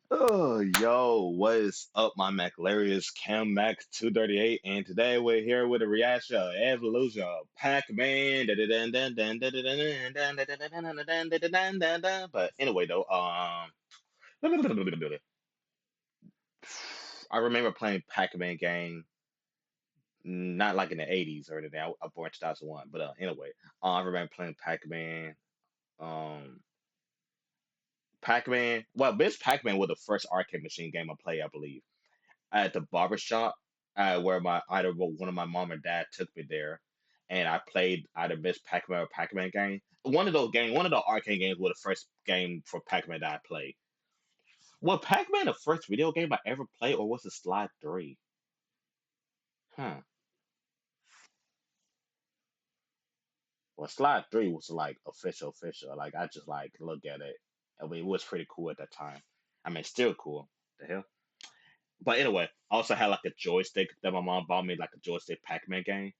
Oh, yo, what is up, my McLarius Cam Max 238? And today we're here with a reaction of evolution of Pac-Man. But anyway, though, I remember playing Pac-Man game, not like in the 80s or anything. I born 2001, but anyway, I remember playing Pac-Man. Um, Pac-Man. Well, Miss Pac-Man was the first arcade machine game I played, I believe. At the barber shop where my either one of my mom or dad took me there, and I played either Miss Pac-Man or Pac-Man game. One of those games, one of the arcade games was the first game for Pac-Man that I played. Was Pac-Man the first video game I ever played, or was it Slide 3? Huh. Well, Slide 3 was like official. Like I just like look at it. I mean, it was pretty cool at that time. I mean, still cool. The hell. But anyway, I also had like a joystick that my mom bought me, like a joystick Pac-Man game.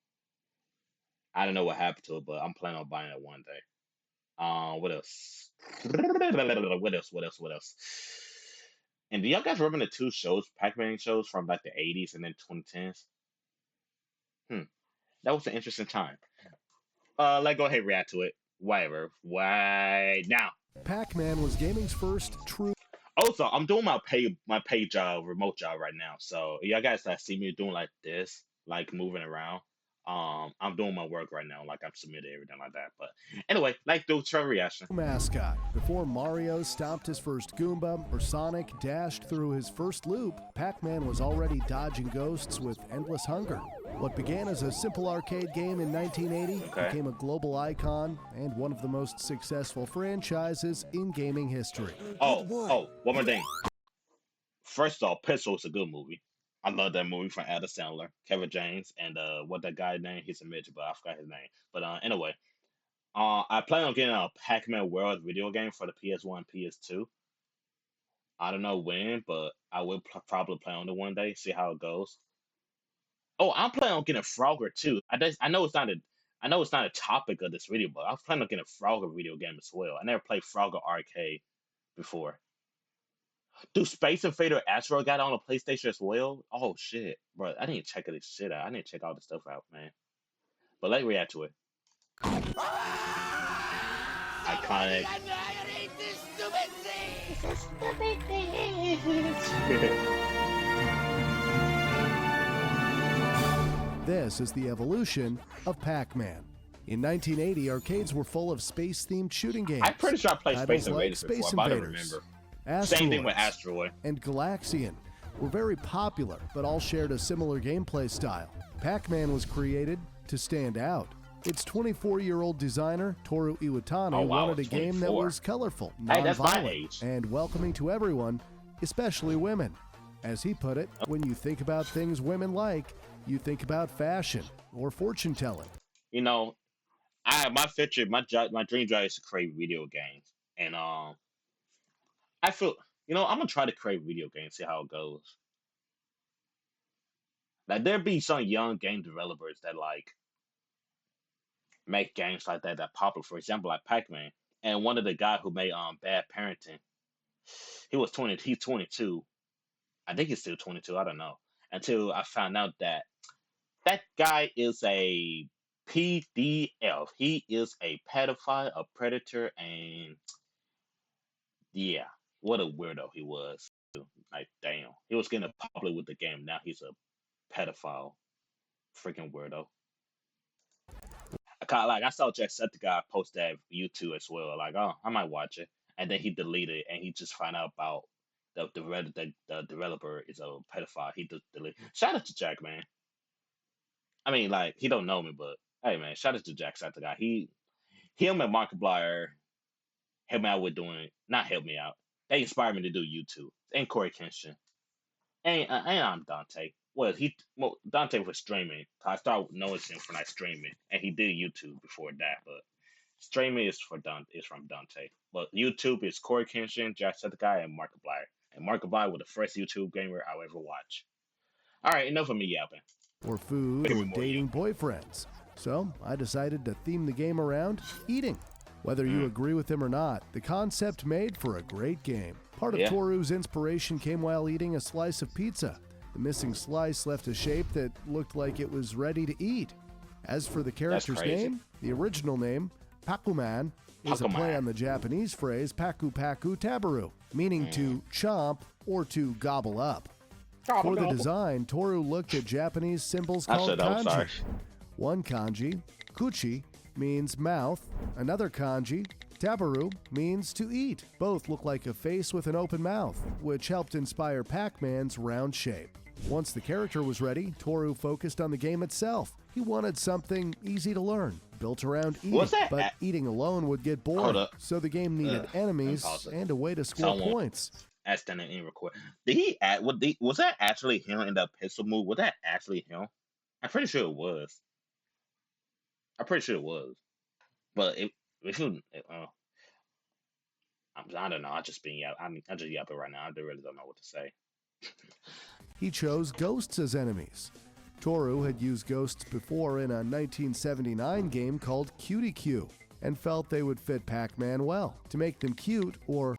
I don't know what happened to it, but I'm planning on buying it one day. What else? What else? And do y'all guys remember the two shows, Pac-Man shows from like the 80s and then 2010s? Hmm, that was an interesting time. Let's go ahead and react to it. Whatever. Why now? Pac-Man was gaming's first true. Also, I'm doing my paid job, remote job right now. So y'all guys that see me doing like this, like moving around, I'm doing my work right now, like I'm submitting everything like that. But anyway, like do show reaction. Mascot. Before Mario stomped his first Goomba or Sonic dashed through his first loop, Pac-Man was already dodging ghosts with endless hunger. What began as a simple arcade game in 1980 Okay. became a global icon and one of the most successful franchises in gaming history. One more thing. First off, Pistol is a good movie. I love that movie from Adam Sandler, Kevin James, and what that guy name? He's a midget, but I forgot his name. But anyway, I plan on getting a Pac-Man World video game for the PS1, PS2. I don't know when, but I will probably play on it one day, see how it goes. Oh, I'm planning on getting Frogger too. I know it's not a topic of this video, but I'm planning on getting a Frogger video game as well. I never played Frogger Arcade before. Do Space Invader Astro got on a PlayStation as well? Oh shit, bro! I need to check this shit out. I need to check all this stuff out, man. But let's react to it. Iconic. This is the evolution of Pac-Man. In 1980, arcades were full of space-themed shooting games. I'm pretty sure I played Space Titles like Invaders before, Space but I don't Invaders, remember. Same thing with Asteroids, Asteroid. and Galaxian were very popular, but all shared a similar gameplay style. Pac-Man was created to stand out. Its 24-year-old designer, Toru Iwatani, Oh, wow, wanted a game that 24. was colorful, Hey, that's my non-violent, age. and welcoming to everyone, especially women. As he put it, when you think about things women like, you think about fashion or fortune telling. You know, my dream job is to create video games, and I feel I'm gonna try to create video games, see how it goes. Like there be some young game developers that like make games like that popular. For example, like Pac-Man, and one of the guy who made Bad Parenting, he's 22. I think he's still 22. I don't know. Until I found out that that guy is a PDF. He is a pedophile, a predator, and yeah, what a weirdo he was. Like, damn, he was getting popular with the game. Now he's a pedophile, freaking weirdo. I saw Jacksepticeye post that YouTube as well. Like, oh, I might watch it, and then he deleted it, and he just found out about the developer is a pedophile. He just deleted. Shout out to Jack, man. I mean, like, he don't know me, but hey, man, shout out to Jacksepticeye. Him and Markiplier helped me out with doing, not help me out. They inspired me to do YouTube. And Corey Kenshin. And I'm Dante. Dante was streaming. I started noticing him for like streaming, and he did YouTube before that. But streaming is from Dante. But YouTube is Corey Kenshin, Jacksepticeye, and Markiplier. And Markiplier was the first YouTube gamer I'll ever watch. All right, enough of me yapping. Or food, Give or me more dating boyfriends. So I decided to theme the game around eating. Whether you agree with him or not, the concept made for a great game. Part of Yeah, Toru's inspiration came while eating a slice of pizza. The missing slice left a shape that looked like it was ready to eat. As for the that's character's crazy. name, the original name, Pac-Man, is a play Pokemon. on the Japanese phrase Paku Paku Tabaru, meaning Mm. to chomp or to gobble up. Gobble For the gobble. design, Toru looked at Japanese symbols I called should know. Sorry. kanji. One kanji, kuchi, means mouth. Another kanji, tabaru, means to eat. Both look like a face with an open mouth, which helped inspire Pac-Man's round shape. Once the character was ready, Toru focused on the game itself. He wanted something easy to learn, built around eating, What's that? but eating alone would get Hold boring, up. so the game needed Let me enemies pause it. and a way to score Someone points. asked that in record. Did he act? Was that actually him in the pistol move? Was that actually him? I'm pretty sure it was. I'm pretty sure it was. But if you, I don't know. I just been yap. I just yapping right now. I really don't know what to say. He chose ghosts as enemies. Toru had used ghosts before in a 1979 game called Cutie Q and felt they would fit Pac-Man well. To make them cute or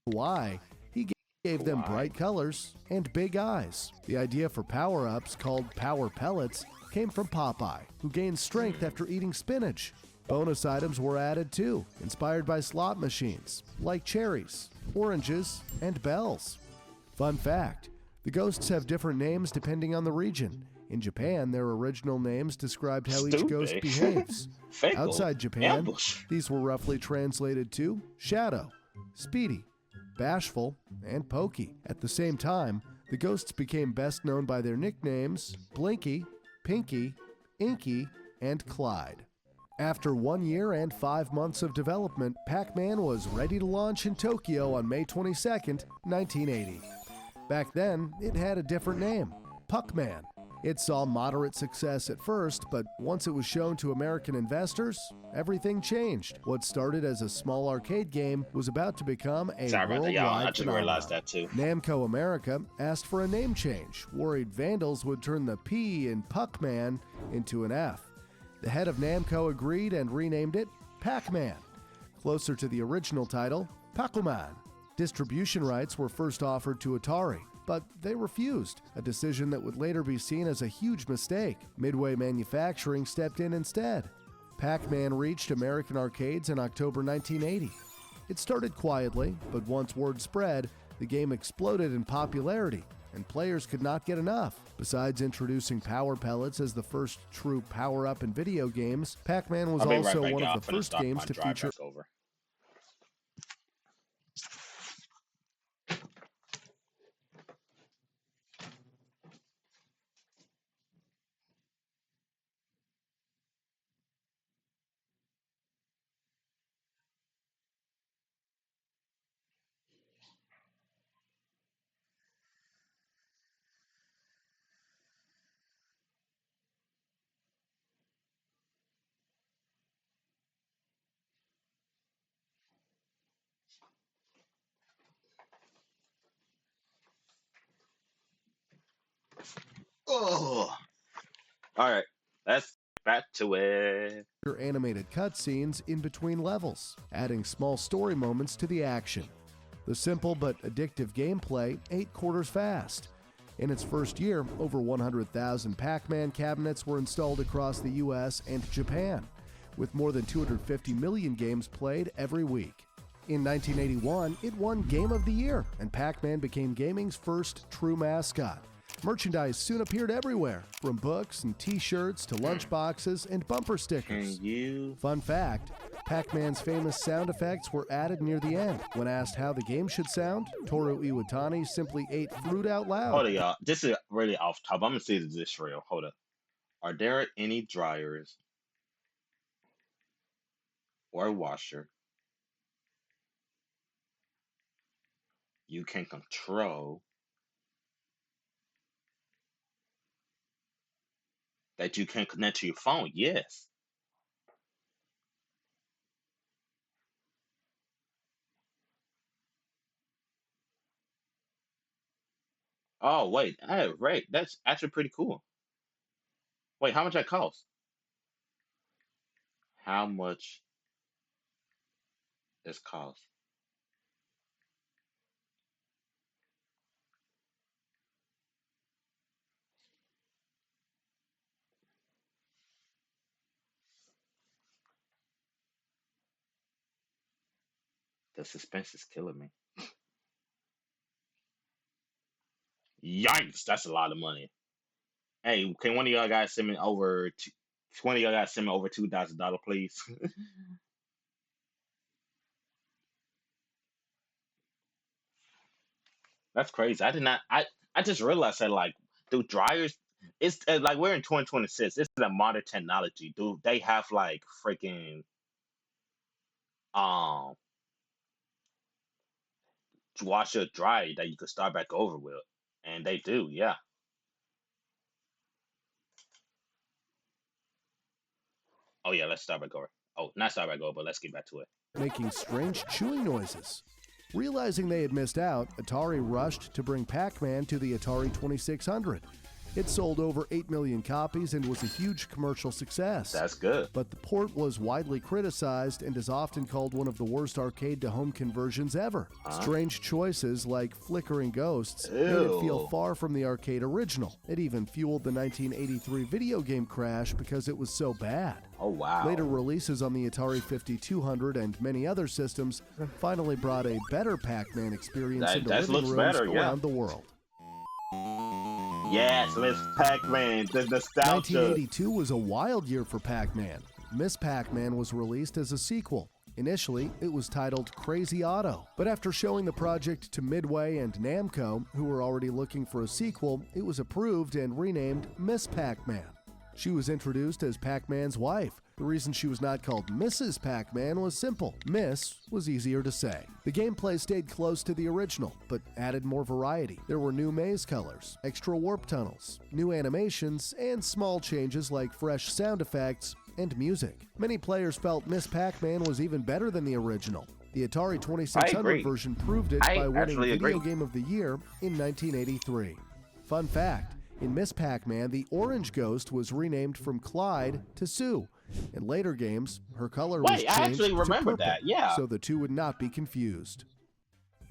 kawaii, he gave them Kawaii. bright colors and big eyes. The idea for power-ups, called power pellets, came from Popeye, who gained strength after eating spinach. Bonus items were added too, inspired by slot machines, like cherries, oranges, and bells. Fun fact, the ghosts have different names depending on the region. In Japan, their original names described how each ghost Stupid. behaves. Fake Outside Japan, ambush. these were roughly translated to Shadow, Speedy, Bashful, and Pokey. At the same time, the ghosts became best known by their nicknames Blinky, Pinky, Inky, and Clyde. After 1 year and 5 months of development, Pac-Man was ready to launch in Tokyo on May 22, 1980. Back then, it had a different name, Puck-Man. It saw moderate success at first, but once it was shown to American investors, everything changed. What started as a small arcade game was about to become a Sorry about that, y'all. I worldwide just realized phenomenon. that too. Namco America asked for a name change, worried vandals would turn the P in Puck-Man into an F. The head of Namco agreed and renamed it Pac-Man, closer to the original title, Pac-Man. Distribution rights were first offered to Atari, but they refused, a decision that would later be seen as a huge mistake. Midway Manufacturing stepped in instead. Pac-Man reached American arcades in October 1980. It started quietly, but once word spread, the game exploded in popularity, and players could not get enough. Besides introducing power pellets as the first true power-up in video games, Pac-Man was I'll be right also back, one y'all. of the I'm finna first start games my to drive feature back over. Oh, all right. Let's back to it. animated cutscenes in between levels, adding small story moments to the action. The simple but addictive gameplay ate quarters fast. In its first year, over 100,000 Pac-Man cabinets were installed across the US and Japan, with more than 250 million games played every week. In 1981, it won Game of the Year, and Pac-Man became gaming's first true mascot. Merchandise soon appeared everywhere, from books and t-shirts to lunchboxes and bumper stickers. Can you? Fun fact, Pac-Man's famous sound effects were added near the end. When asked how the game should sound, Toru Iwatani simply ate fruit out Hold loud. on, y'all. This is really off top. I'm gonna see if this is real. Hold up. Are there any dryers or washer you can control that you can connect to your phone? Yes. Oh wait, hey, right. That's actually pretty cool. Wait, how much that cost? How much this cost? The suspense is killing me. Yikes, that's a lot of money. Hey, can one of y'all guys send me over? One of y'all guys send me over $2,000, please. That's crazy. I did not. I just realized that like, do dryers? It's like we're in 2026. This is a modern technology. Do they have like freaking um washer dryer that you could start back over with? And they do, yeah. Oh yeah, let's start back over. Oh, not start back over, but let's get back to it. making strange chewing noises. Realizing they had missed out, Atari rushed to bring Pac-Man to the Atari 2600. It sold over 8 million copies and was a huge commercial success. That's good. But the port was widely criticized and is often called one of the worst arcade-to-home conversions ever. Strange choices like flickering ghosts made it feel far from the arcade original. It even fueled the 1983 video game crash because it was so bad. Oh wow. Later releases on the Atari 5200 and many other systems finally brought a better Pac-Man experience into living rooms around the world. Yes, Miss Pac-Man, the nostalgia. 1982 was a wild year for Pac-Man. Miss Pac-Man was released as a sequel. Initially, it was titled Crazy Otto, but after showing the project to Midway and Namco, who were already looking for a sequel, it was approved and renamed Miss Pac-Man. She was introduced as Pac-Man's wife. The reason she was not called Mrs. Pac-Man was simple. Miss was easier to say. The gameplay stayed close to the original, but added more variety. There were new maze colors, extra warp tunnels, new animations, and small changes like fresh sound effects and music. Many players felt Miss Pac-Man was even better than the original. The Atari 2600 version proved it by winning Video Game of the Year in 1983. Fun fact, in Miss Pac-Man, the orange ghost was renamed from Clyde to Sue. In later games, her color was changed to purple, so the two would not be confused.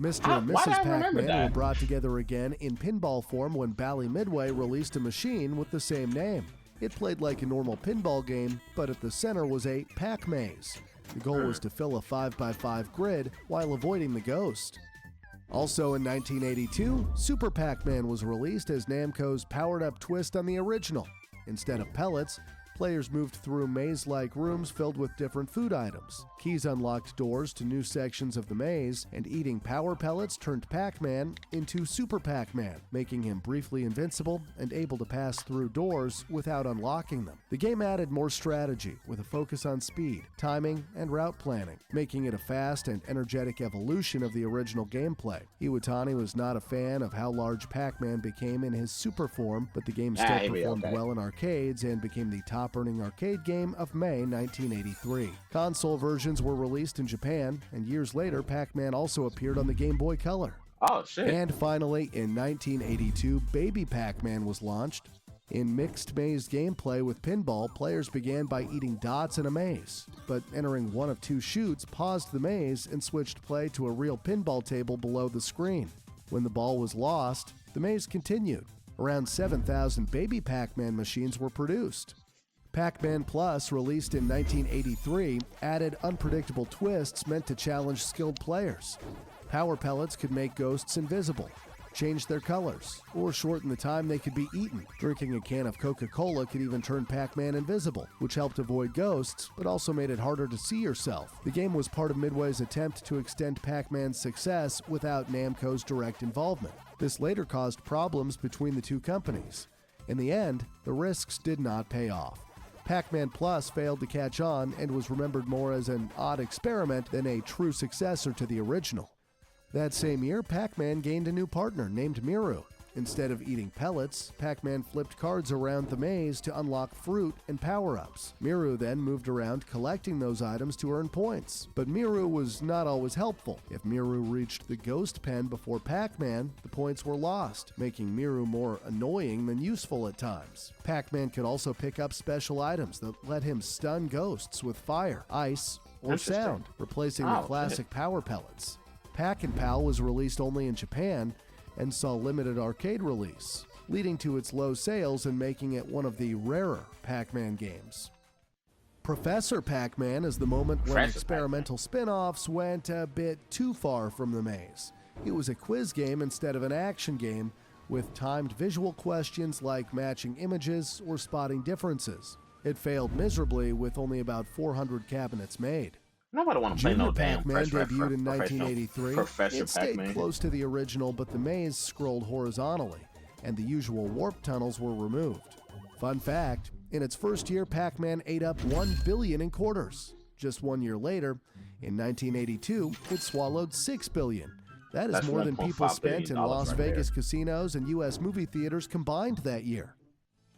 Mr. and Mrs. Pac-Man were brought together again in pinball form when Bally Midway released a machine with the same name. It played like a normal pinball game, but at the center was a Pac-Maze. The goal was to fill a 5x5 grid while avoiding the ghost. Also in 1982, Super Pac-Man was released as Namco's powered-up twist on the original. Instead of pellets, players moved through maze-like rooms filled with different food items. Keys unlocked doors to new sections of the maze, and eating power pellets turned Pac-Man into Super Pac-Man, making him briefly invincible and able to pass through doors without unlocking them. The game added more strategy, with a focus on speed, timing, and route planning, making it a fast and energetic evolution of the original gameplay. Iwatani was not a fan of how large Pac-Man became in his super form, but the game still performed well in arcades and became the top-earning arcade game of May 1983. Console versions were released in Japan, and years later, Pac-Man also appeared on the Game Boy Color. Oh, shit. And finally, in 1982, Baby Pac-Man was launched. In mixed maze gameplay with pinball, players began by eating dots in a maze, but entering one of two chutes paused the maze and switched play to a real pinball table below the screen. When the ball was lost, the maze continued. Around 7,000 Baby Pac-Man machines were produced. Pac-Man Plus, released in 1983, added unpredictable twists meant to challenge skilled players. Power pellets could make ghosts invisible, change their colors, or shorten the time they could be eaten. Drinking a can of Coca-Cola could even turn Pac-Man invisible, which helped avoid ghosts, but also made it harder to see yourself. The game was part of Midway's attempt to extend Pac-Man's success without Namco's direct involvement. This later caused problems between the two companies. In the end, the risks did not pay off. Pac-Man Plus failed to catch on and was remembered more as an odd experiment than a true successor to the original. That same year, Pac-Man gained a new partner named Miru. Instead of eating pellets, Pac-Man flipped cards around the maze to unlock fruit and power-ups. Miru then moved around collecting those items to earn points. But Miru was not always helpful. If Miru reached the ghost pen before Pac-Man, the points were lost, making Miru more annoying than useful at times. Pac-Man could also pick up special items that let him stun ghosts with fire, ice, or sound, replacing the classic power pellets. Pac-and-Pal was released only in Japan and saw limited arcade release, leading to its low sales and making it one of the rarer Pac-Man games. Professor Pac-Man is the moment when Professor experimental spin-offs went a bit too far from the maze. It was a quiz game instead of an action game, with timed visual questions like matching images or spotting differences. It failed miserably with only about 400 cabinets made. Nobody want to play Junior no damn Pac-Man debuted in professional 1983. Professor It stayed Pac-Man. close to the original, but the maze scrolled horizontally, and the usual warp tunnels were removed. Fun fact, in its first year, Pac-Man ate up $1 billion in quarters. Just 1 year later, in 1982, it swallowed $6 billion. That is That's more than people $1.5 billion spent in Las right Vegas there. casinos and U.S. movie theaters combined that year.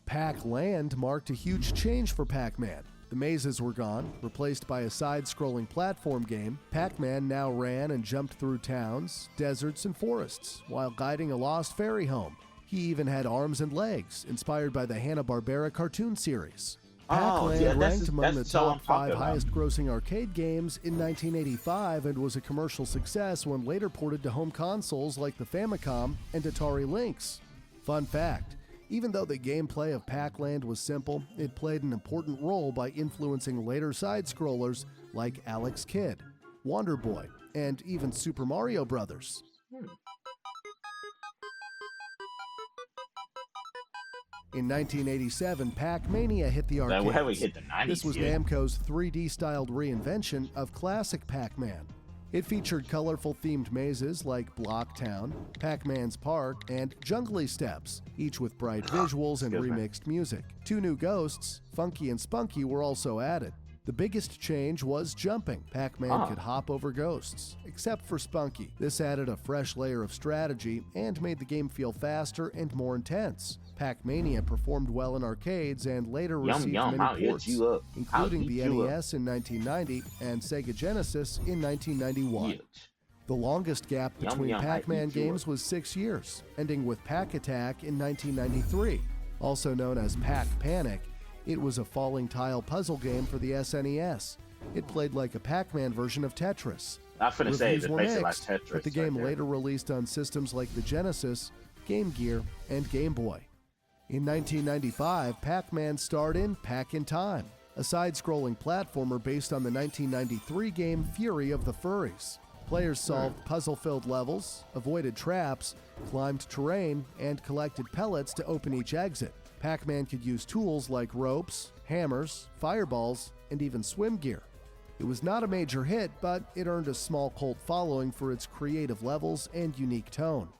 Pac-Land marked a huge change for Pac-Man. The mazes were gone, replaced by a side-scrolling platform game. Pac-Man now ran and jumped through towns, deserts, and forests, while guiding a lost fairy home. He even had arms and legs, inspired by the Hanna-Barbera cartoon series. Pac-Land ranked among the top 5 highest-grossing arcade games in 1985 and was a commercial success when later ported to home consoles like the Famicom and Atari Lynx. Fun fact, even though the gameplay of Pac-Land was simple, it played an important role by influencing later side-scrollers like Alex Kidd, Wonder Boy, and even Super Mario Bros. In 1987, Pac-Mania hit the arcades. That we hit the 90s. This was yeah. Namco's 3D-styled reinvention of classic Pac-Man. It featured colorful themed mazes like Block Town, Pac-Man's Park, and Jungly Steps, each with bright visuals and remixed music. 2 new ghosts, Funky and Spunky, were also added. The biggest change was jumping. Pac-Man could hop over ghosts, except for Spunky. This added a fresh layer of strategy and made the game feel faster and more intense. Pac-Mania performed well in arcades and later received many ports, including the NES in 1990 and Sega Genesis in 1991. The longest gap between Pac-Man games was 6 years, ending with Pac Attack in 1993. Also known as Pac-Panic, it was a falling tile puzzle game for the SNES. It played like a Pac-Man version of Tetris. I finna say it's were basically like mixed, Tetris. but the game later released on systems like the Genesis, Game Gear, and Game Boy. In 1995, Pac-Man starred in Pac in Time, a side-scrolling platformer based on the 1993 game Fury of the Furries. Players solved puzzle-filled levels, avoided traps, climbed terrain, and collected pellets to open each exit. Pac-Man could use tools like ropes, hammers, fireballs, and even swim gear. It was not a major hit, but it earned a small cult following for its creative levels and unique tone.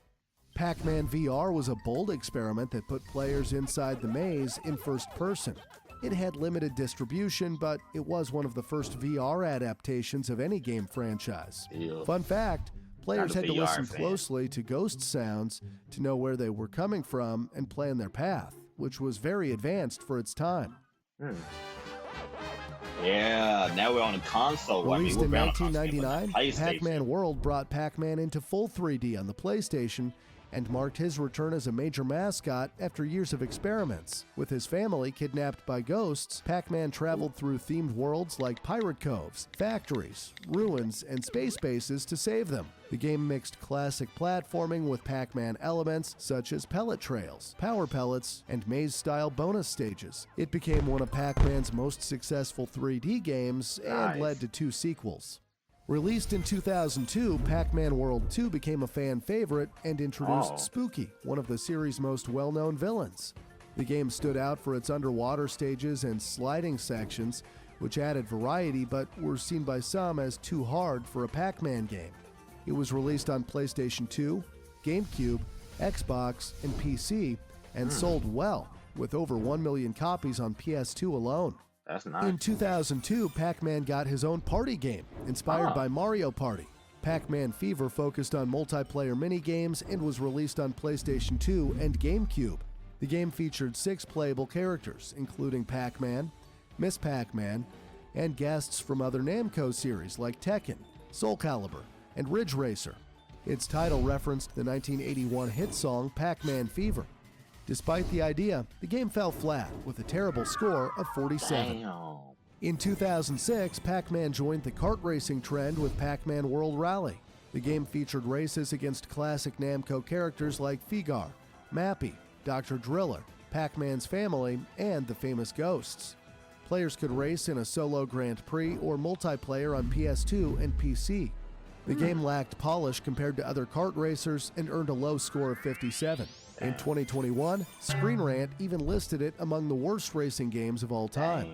Pac-Man VR was a bold experiment that put players inside the maze in first person. It had limited distribution, but it was one of the first VR adaptations of any game franchise. Fun fact, players had to listen closely to ghost sounds to know where they were coming from and plan their path, which was very advanced for its time. Yeah, now we're on a console. Released in 1999, PlayStation. Pac-Man World brought Pac-Man into full 3D on the PlayStation and marked his return as a major mascot after years of experiments. With his family kidnapped by ghosts, Pac-Man traveled through themed worlds like pirate coves, factories, ruins, and space bases to save them. The game mixed classic platforming with Pac-Man elements such as pellet trails, power pellets, and maze-style bonus stages. It became one of Pac-Man's most successful 3D games and led to 2 sequels. Released in 2002, Pac-Man World 2 became a fan favorite and introduced Spooky, one of the series' most well-known villains. The game stood out for its underwater stages and sliding sections, which added variety but were seen by some as too hard for a Pac-Man game. It was released on PlayStation 2, GameCube, Xbox, and PC, and sold well, with over 1 million copies on PS2 alone. That's nice. In 2002, Pac-Man got his own party game, inspired by Mario Party. Pac-Man Fever focused on multiplayer minigames and was released on PlayStation 2 and GameCube. The game featured 6 playable characters, including Pac-Man, Miss Pac-Man, and guests from other Namco series like Tekken, Soul Calibur, and Ridge Racer. Its title referenced the 1981 hit song Pac-Man Fever. Despite the idea, the game fell flat with a terrible score of 47. Damn. In 2006, Pac-Man joined the kart racing trend with Pac-Man World Rally. The game featured races against classic Namco characters like Figar, Mappy, Dr. Driller, Pac-Man's family, and the famous Ghosts. Players could race in a solo Grand Prix or multiplayer on PS2 and PC. The game lacked polish compared to other kart racers and earned a low score of 57. In 2021, Screen Rant even listed it among the worst racing games of all time.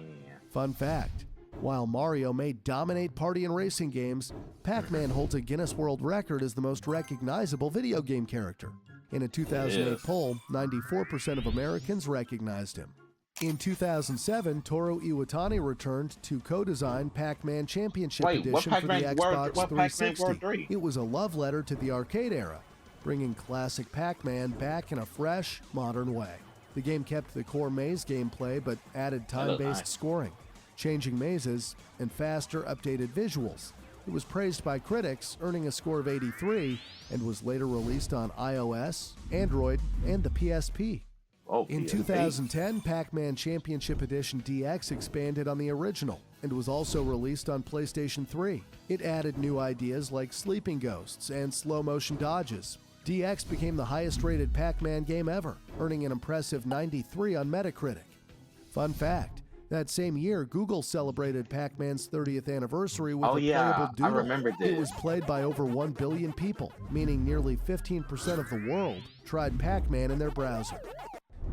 Fun fact: while Mario may dominate party and racing games, Pac-Man holds a Guinness World Record as the most recognizable video game character. In a 2008 poll, 94% of Americans recognized him. In 2007, Toru Iwatani returned to co-design Pac-Man Championship Edition for the Xbox 360. It was a love letter to the arcade era, bringing classic Pac-Man back in a fresh, modern way. The game kept the core maze gameplay but added time-based scoring, changing mazes, and faster, updated visuals. It was praised by critics, earning a score of 83, and was later released on iOS, Android, and the PSP. In 2010, Pac-Man Championship Edition DX expanded on the original and was also released on PlayStation 3. It added new ideas like sleeping ghosts and slow-motion dodges. DX became the highest-rated Pac-Man game ever, earning an impressive 93 on Metacritic. Fun fact: that same year, Google celebrated Pac-Man's 30th anniversary with a playable doodle. I remember this. It was played by over 1 billion people, meaning nearly 15% of the world tried Pac-Man in their browser.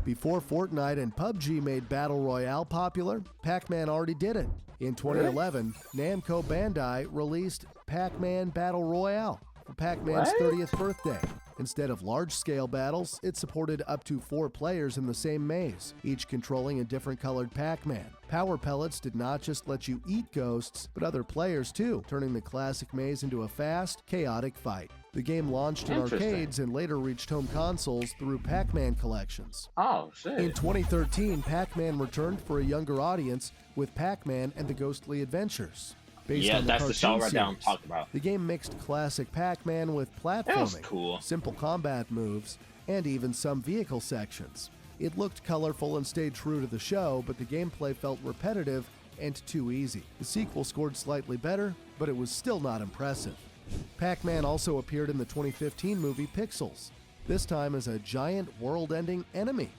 Before Fortnite and PUBG made Battle Royale popular, Pac-Man already did it. In 2011, Namco Bandai released Pac-Man Battle Royale for Pac-Man's 30th birthday. Instead of large-scale battles, it supported up to 4 players in the same maze, each controlling a different colored Pac-Man. Power pellets did not just let you eat ghosts, but other players too, turning the classic maze into a fast, chaotic fight. The game launched in arcades and later reached home consoles through Pac-Man collections. Oh, shit. In 2013, Pac-Man returned for a younger audience with Pac-Man and the Ghostly Adventures. Based on that's the show right there I'm talking about. The game mixed classic Pac-Man with platforming, simple combat moves, and even some vehicle sections. It looked colorful and stayed true to the show, but the gameplay felt repetitive and too easy. The sequel scored slightly better, but it was still not impressive. Pac-Man also appeared in the 2015 movie Pixels, this time as a giant world-ending enemy.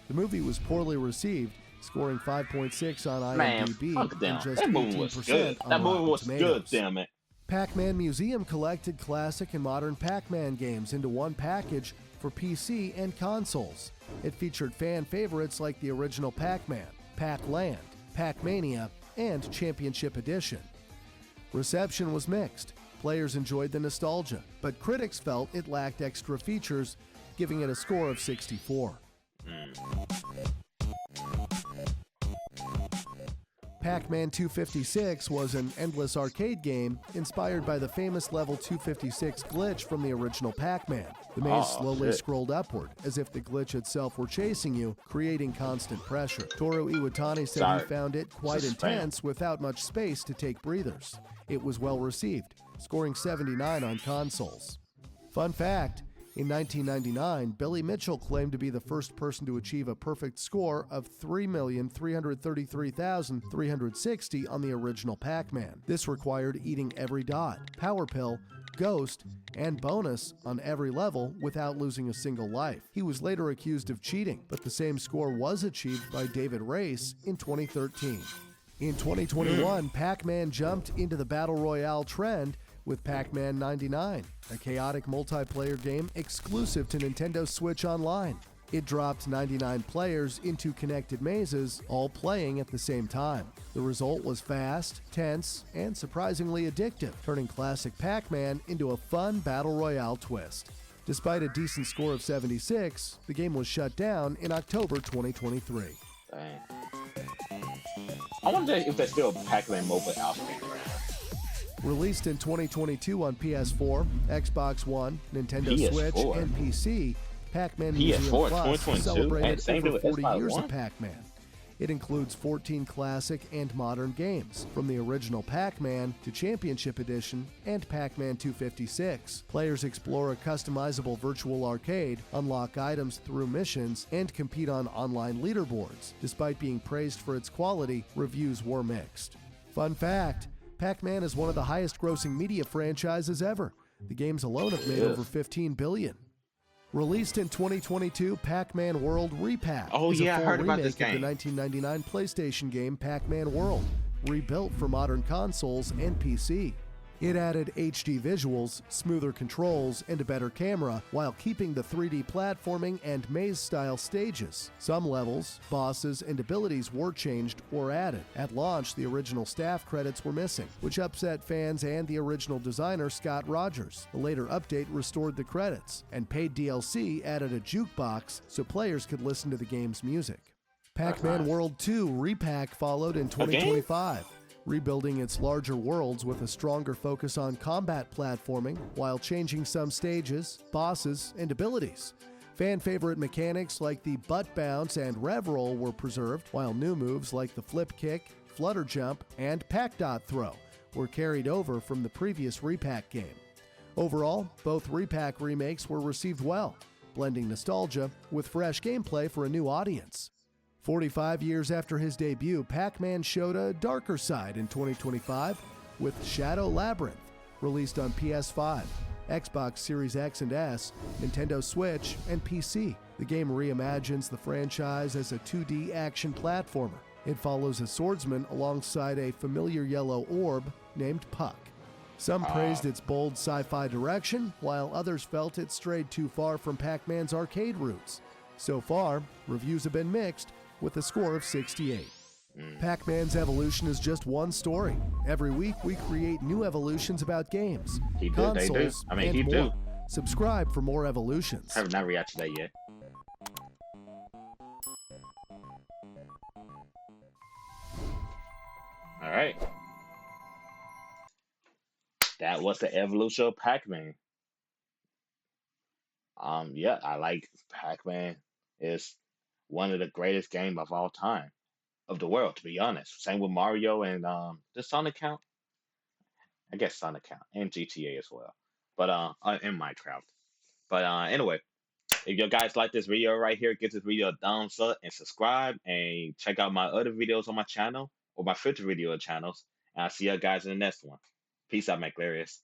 The movie was poorly received, scoring 5.6 on IMDb and just 18% on Rotten Tomatoes. Damn it. Pac-Man Museum collected classic and modern Pac-Man games into one package for PC and consoles. It featured fan favorites like the original Pac-Man, Pac-Land, Pac-Mania, and Championship Edition. Reception was mixed. Players enjoyed the nostalgia, but critics felt it lacked extra features, giving it a score of 64. Pac-Man 256 was an endless arcade game inspired by the famous level 256 glitch from the original Pac-Man. The maze slowly scrolled upward, as if the glitch itself were chasing you, creating constant pressure. Toru Iwatani said he found it quite intense without much space to take breathers. It was well received, scoring 79 on consoles. Fun fact: in 1999, Billy Mitchell claimed to be the first person to achieve a perfect score of 3,333,360 on the original Pac-Man. This required eating every dot, power pill, ghost, and bonus on every level without losing a single life. He was later accused of cheating, but the same score was achieved by David Race in 2013. In 2021, Pac-Man jumped into the Battle Royale trend with Pac-Man 99, a chaotic multiplayer game exclusive to Nintendo Switch Online. It dropped 99 players into connected mazes, all playing at the same time. The result was fast, tense, and surprisingly addictive, turning classic Pac-Man into a fun battle royale twist. Despite a decent score of 76, the game was shut down in October 2023. Dang. I wonder if there's still a Pac-Man mobile out there. Released in 2022 on PS4, Xbox One, Nintendo Switch, and PC, Pac-Man Museum Plus celebrated over 40 years of Pac-Man. It includes 14 classic and modern games, from the original Pac-Man to Championship Edition and Pac-Man 256. Players explore a customizable virtual arcade, unlock items through missions, and compete on online leaderboards. Despite being praised for its quality, reviews were mixed. Fun fact: Pac-Man is one of the highest-grossing media franchises ever. The games alone have made over $15 billion. Released in 2022, Pac-Man World Repack Oh is a yeah, I full heard about this remake of the game. 1999 PlayStation game Pac-Man World, rebuilt for modern consoles and PC. It added HD visuals, smoother controls, and a better camera, while keeping the 3D platforming and maze-style stages. Some levels, bosses, and abilities were changed or added. At launch, the original staff credits were missing, which upset fans and the original designer Scott Rogers. The later update restored the credits, and paid DLC added a jukebox so players could listen to the game's music. That's Pac-Man nice. World 2 Repack followed in A game? 2025, rebuilding its larger worlds with a stronger focus on combat platforming while changing some stages, bosses, and abilities. Fan favorite mechanics like the butt bounce and rev roll were preserved, while new moves like the flip kick, flutter jump, and pack dot throw were carried over from the previous Repack game. Overall, both Repack remakes were received well, blending nostalgia with fresh gameplay for a new audience. 45 years after his debut, Pac-Man showed a darker side in 2025 with Shadow Labyrinth, released on PS5, Xbox Series X and S, Nintendo Switch, and PC. The game reimagines the franchise as a 2D action platformer. It follows a swordsman alongside a familiar yellow orb named Puck. Some praised its bold sci-fi direction, while others felt it strayed too far from Pac-Man's arcade roots. So far, reviews have been mixed, with a score of 68. Pac-Man's evolution is just one story. Every week, we create new evolutions about games, He do, they do. consoles, I mean, and he more. do. Subscribe for more evolutions. I have not reacted to that yet. All right, that was the evolution of Pac-Man. Yeah, I like Pac-Man. It's one of the greatest games of all time of the world, to be honest. Same with Mario and does Sonic count? I guess Sonic count and GTA as well, but in Minecraft. But anyway, if you guys like this video right here, give this video a thumbs up and subscribe and check out my other videos on my channel or my future video channels. And I'll see you guys in the next one. Peace out, McLarius.